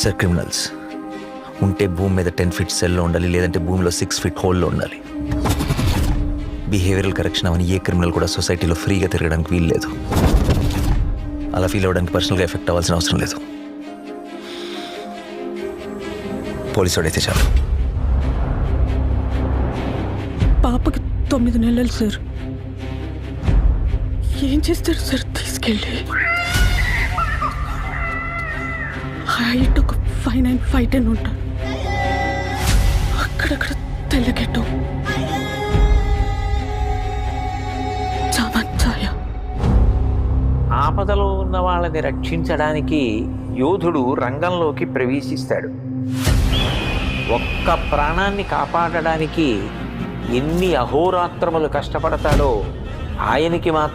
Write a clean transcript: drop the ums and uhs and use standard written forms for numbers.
Sir criminals ఉంటే భూమి మీద 10 feet సెల్లో ఉండాలి, లేదంటే భూమిలో 6 feet హోల్లో ఉండాలి. బిహేవియరల్ కరెక్షన్ అవని ఏ క్రిమినల్ కూడా సొసైటీలో ఫ్రీగా తిరగడానికి వీలు లేదు. అలా ఫీల్ అవ్వడానికి పర్సనల్గా ఎఫెక్ట్ అవ్వాల్సిన అవసరం లేదు. పోలీసు వాడైతే చాలు. పాపకి 9 నెలలు సార్. ఏం చేస్తారు సార్ తీసుకెళ్ళి? హైట్ ఒక 5'9", 5'10" ఉంటారు. అక్కడక్కడ తెల్లగెట్టు చామంచాయ. ఆపదలో ఉన్న వాళ్ళని రక్షించడానికి యోధుడు రంగంలోకి ప్రవేశిస్తాడు. ఒక్క ప్రాణాన్ని కాపాడడానికి ఎన్ని అహోరాత్రములు కష్టపడతాడో ఆయనకి మాత్రం